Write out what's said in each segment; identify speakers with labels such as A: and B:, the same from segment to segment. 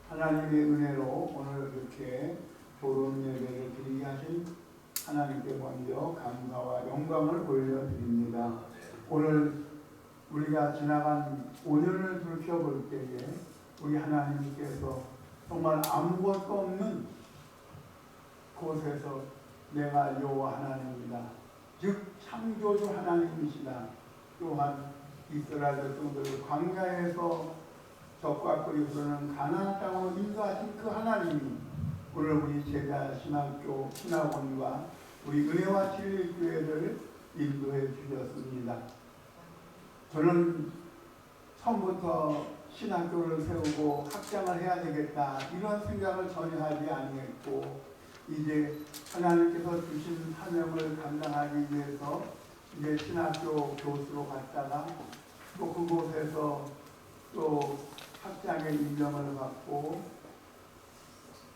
A: 하나님의 은혜로 오늘 이렇게 좋은 예배를 드리게 하신 하나님께 먼저 감사와 영광을 올려드립니다. 오늘 우리가 지나간 5년을 돌이켜볼 때에 우리 하나님께서 정말 아무것도 없는 곳에서 내가 여호와 하나님이다, 즉 창조주 하나님이시다. 또한 이스라엘 백성들을 광야에서 적과 꿀이 흐르는 가나안 땅으로 인도하신 그 하나님이 오늘 우리 제자 신학교 신학원과 우리 은혜와 진리 교회를 인도해 주셨습니다. 저는 처음부터 신학교를 세우고 확장을 해야 되겠다 이런 생각을 전혀 하지 아니했고, 이제 하나님께서 주신 사명을 감당하기 위해서 이제 신학교 교수로 갔다가 또 그곳에서 또 학장의 임명을 받고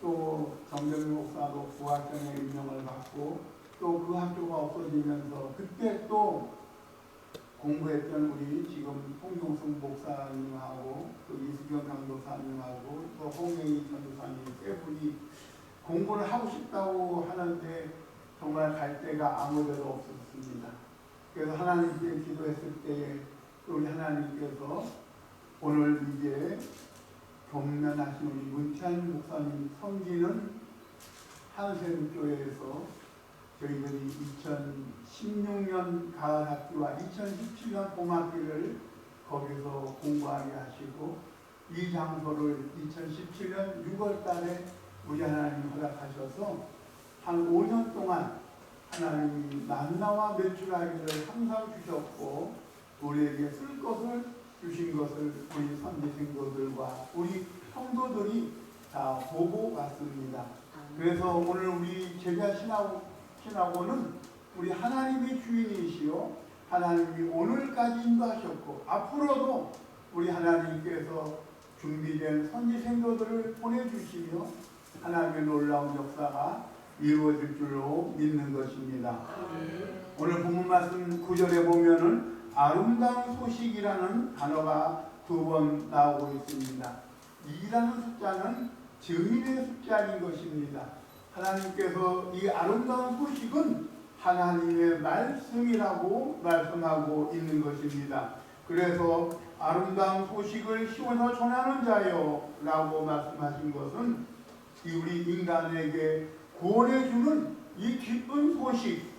A: 또 정경희 목사도 부학장의 임명을 받고 또 그 학교가 없어지면서 그때 또 공부했던 우리 지금 홍종숙 목사님하고 또 이수경 강도사님하고 또 홍영희 전도사님 세 분이 공부를 하고 싶다고 하는데 정말 갈 데가 아무 데도 없었습니다. 그래서 하나님께 기도했을 때에 우리 하나님께서 오늘 이제 경면하신 우리 문찬 목사님 섬기는 한샘교회에서 저희들이 2016년 가을 학기와 2017년 봄 학기를 거기서 공부하게 하시고, 이 장소를 2017년 6월 달에 우리 하나님 허락하셔서 한 5년 동안 하나님이 만나와 매출하기를 항상 주셨고, 우리에게 쓸 것을 주신 것을 우리 선지생도들과 우리 성도들이 다 보고 왔습니다. 그래서 오늘 우리 제자 신학원은 우리 하나님의 주인이시요 하나님이 오늘까지 인도하셨고 앞으로도 우리 하나님께서 준비된 선지생도들을 보내주시며 하나님의 놀라운 역사가 이루어질 줄로 믿는 것입니다. 오늘 본문 말씀 9절에 보면은 아름다운 소식이라는 단어가 2번 나오고 있습니다. 2라는 숫자는 증인의 숫자인 것입니다. 하나님께서 이 아름다운 소식은 하나님의 말씀이라고 말씀하고 있는 것입니다. 그래서 아름다운 소식을 시원히 전하는 자요 라고 말씀하신 것은 우리 인간에게 구원해주는 이 기쁜 소식,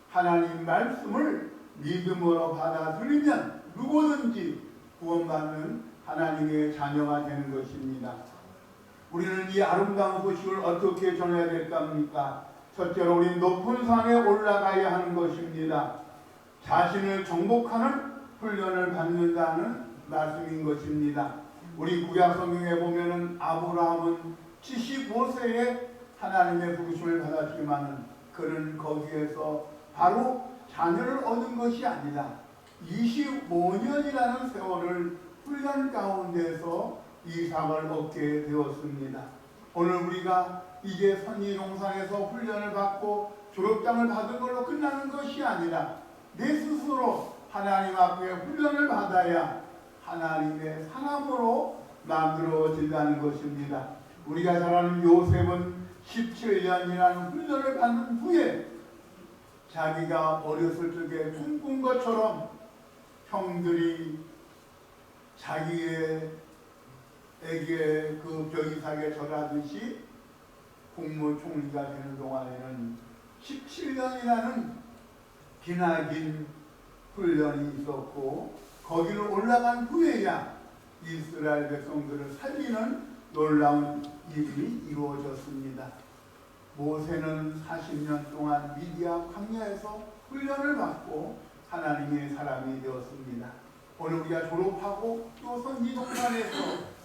A: 하나님 말씀을 믿음으로 받아들이면 누구든지 구원받는 하나님의 자녀가 되는 것입니다. 우리는 이 아름다운 소식을 어떻게 전해야 될까? 첫째로 우리 높은 산에 올라가야 하는 것입니다. 자신을 정복하는 훈련을 받는다는 말씀인 것입니다. 우리 구약 성경에 보면은 아브라함은 75세에 하나님의 부르심을 받았지만은 그는 거기에서 바로 자녀를 얻은 것이 아니라 25년이라는 세월을 훈련 가운데서 이삭을 얻게 되었습니다. 오늘 우리가 이제 선지동산에서 훈련을 받고 졸업장을 받은 걸로 끝나는 것이 아니라 내 스스로 하나님 앞에 훈련을 받아야 하나님의 사람으로 만들어진다는 것입니다. 우리가 잘 아는 요셉은 17년이라는 훈련을 받는 후에 자기가 어렸을 적에 꿈꾼 것처럼 형들이 자기에게 그 병이삭에 절하듯이 국무총리가 되는 동안에는 17년이라는 기나긴 훈련이 있었고, 거기를 올라간 후에야 이스라엘 백성들을 살리는 놀라운 일이 이루어졌습니다. 모세는 40년 동안 미디안 광야에서 훈련을 받고 하나님의 사람이 되었습니다. 오늘 우리가 졸업하고 또 선지동산에서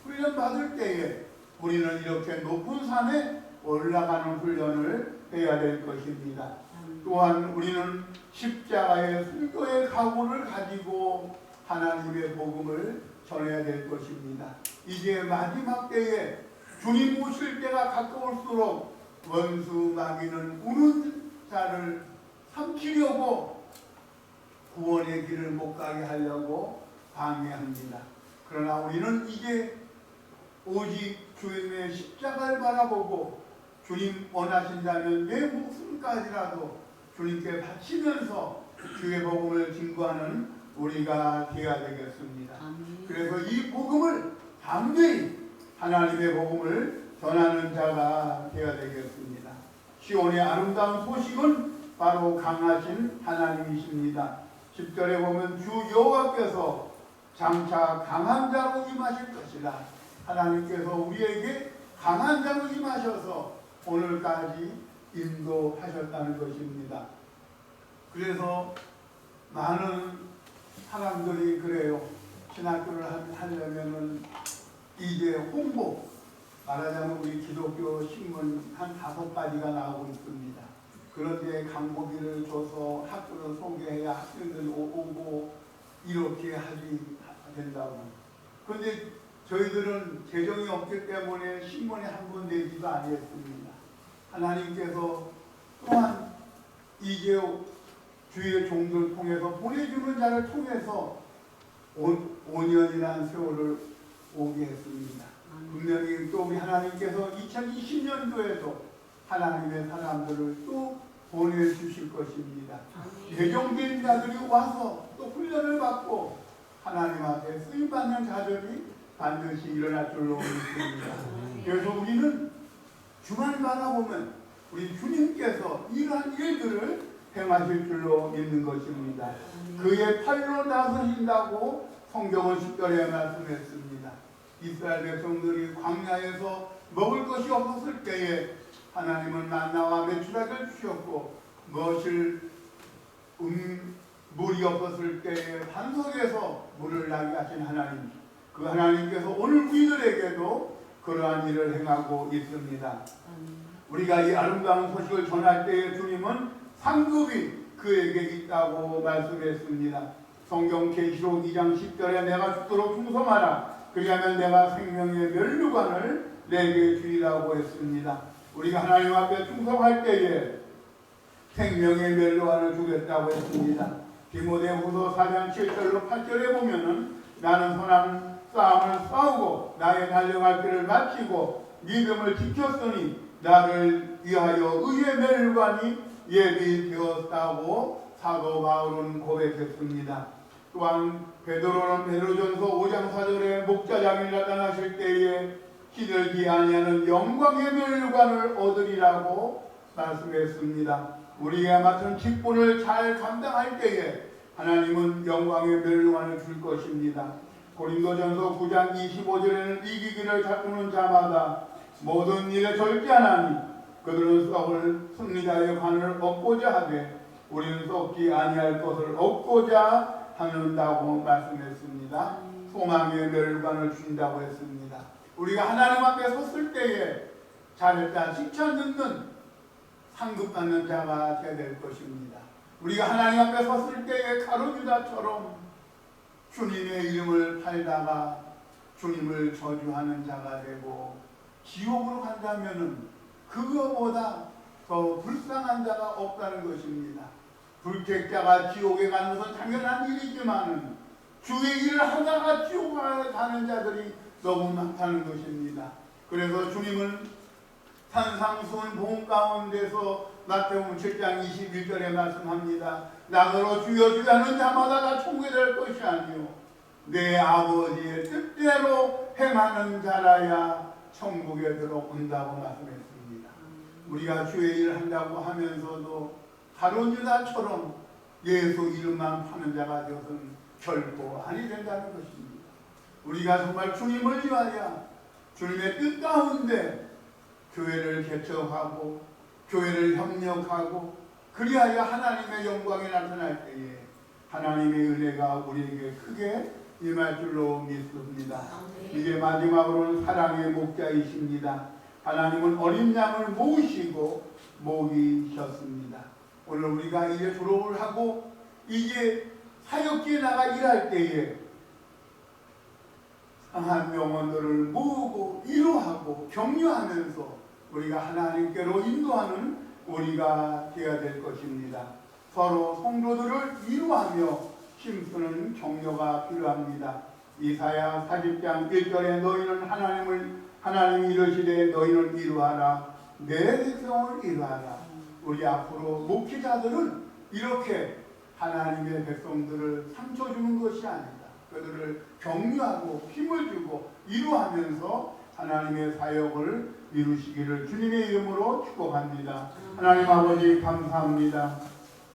A: 훈련 받을 때에 우리는 이렇게 높은 산에 올라가는 훈련을 해야 될 것입니다. 또한 우리는 십자가의 순교의 각오를 가지고 하나님의 복음을 전해야 될 것입니다. 이제 마지막 때에 주님 오실 때가 가까울수록 원수 마귀는 우는 자를 삼키려고 구원의 길을 못 가게 하려고 방해합니다. 그러나 우리는 이제 오직 주님의 십자가를 바라보고 주님 원하신다면 내 목숨까지라도 주님께 바치면서 주의 복음을 증거하는 우리가 되어야 되겠습니다. 그래서 이 복음을 담대히 하나님의 복음을 전하는 자가 되어야 되겠습니다. 시온의 아름다운 소식은 바로 강하신 하나님이십니다. 10절에 보면 주 여호와께서 장차 강한 자로 임하실 것이라. 하나님께서 우리에게 강한 자로 임하셔서 오늘까지 인도하셨다는 것입니다. 그래서 많은 사람들이 그래요. 신학교를 하려면은 이제 홍보, 말하자면 우리 기독교 신문 한 5가지가 나오고 있습니다. 그런데 강보기를 줘서 학교를 소개해야 학생들이 오고 이렇게 하지 된다고. 그런데 저희들은 재정이 없기 때문에 신문에 한 번 내지도 아니했습니다. 하나님께서 또한 이제 주의 종들 통해서 보내주는 자를 통해서 5년이라는 세월을 오게 했습니다. 분명히 또 우리 하나님께서 2020년도에도 하나님의 사람들을 또 보내주실 것입니다. 예정된 자들이 와서 또 훈련을 받고 하나님 앞에 쓰임받는 자들이 반드시 일어날 줄로 믿습니다. 그래서 우리는 주만 바라보면 우리 주님께서 이러한 일들을 행하실 줄로 믿는 것입니다. 그의 팔로 나서신다고 성경은 10절에 말씀했습니다. 이스라엘 백성들이 광야에서 먹을 것이 없었을 때에 하나님은 만나와 메추라기를 주셨고 물이 없었을 때에 반석에서 물을 나게 하신 하나님, 그 하나님께서 오늘 우리들에게도 그러한 일을 행하고 있습니다. 우리가 이 아름다운 소식을 전할 때에 주님은 상급이 그에게 있다고 말씀했습니다. 성경 계시록 2장 10절에 내가 죽도록 충성하라. 그리하면 내가 생명의 면류관을 내게 주리라고 했습니다. 우리가 하나님 앞에 충성할 때에 생명의 면류관을 주겠다고 했습니다. 디모데후서 4장 7절로 8절에 보면은 나는 선한 싸움을 싸우고 나의 달려갈 길을 마치고 믿음을 지켰으니 나를 위하여 의의 면류관이 예비되었다고 사도 바울은 고백했습니다. 또한 베드로는 베드로전서 5장 4절에 목자장이 나타나실 때에 시들지 아니하는 영광의 면류관을 얻으리라고 말씀했습니다. 우리가 맡은 직분을 잘 감당할 때에 하나님은 영광의 면류관을 줄 것입니다. 고린도전서 9장 25절에는 이기기를 다투는 자마다 모든 일에 절제하나니 그들은 썩을 승리자의 관을 얻고자 하되 우리는 썩지 아니할 것을 얻고자 하는다고 말씀했습니다. 소망의 면류관을 주신다고 했습니다. 우리가 하나님 앞에 섰을 때에 잘했다 칭찬 듣는 상급받는 자가 되어야 될 것입니다. 우리가 하나님 앞에 섰을 때에 가룟유다처럼 주님의 이름을 팔다가 주님을 저주하는 자가 되고 지옥으로 간다면은 그거보다 더 불쌍한 자가 없다는 것입니다. 불택자가 지옥에 가는 것은 당연한 일이지만 주의 일을 하다가 지옥에 가는 자들이 너무 많다는 것입니다. 그래서 주님은 산상수훈 복음 가운데서 마태복음 7장 21절에 말씀합니다. 나더러 주여 주여 하는 자마다 다 천국에 될 것이 아니요 내 아버지의 뜻대로 행하는 자라야 천국에 들어온다고 말씀했습니다. 우리가 주의 일을 한다고 하면서도 가룟유다처럼 예수 이름만 파는 자가 되어서는 결코 아니 된다는 것입니다. 우리가 정말 주님을 위하여 주님의 뜻 가운데 교회를 개척하고 교회를 협력하고 그리하여 하나님의 영광이 나타날 때에 하나님의 은혜가 우리에게 크게 임할 줄로 믿습니다. 이제 마지막으로는 사랑의 목자이십니다. 하나님은 어린 양을 모으시고 먹이셨습니다. 오늘 우리가 이제 졸업을 하고 이제 사역지에 나가 일할 때에 상한 영혼들을 모으고 위로하고 격려하면서 우리가 하나님께로 인도하는 우리가 되어야 될 것입니다. 서로 성도들을 위로하며 힘쓰는 격려가 필요합니다. 이사야 40장 1절에 너희는 하나님을 하나님이 이러시되 너희는 이루하라. 내 백성을 이루하라. 우리 앞으로 목회자들은 이렇게 하나님의 백성들을 상처 주는 것이 아니다. 그들을 격려하고 힘을 주고 이루하면서 하나님의 사역을 이루시기를 주님의 이름으로 축복합니다. 하나님 아버지 감사합니다.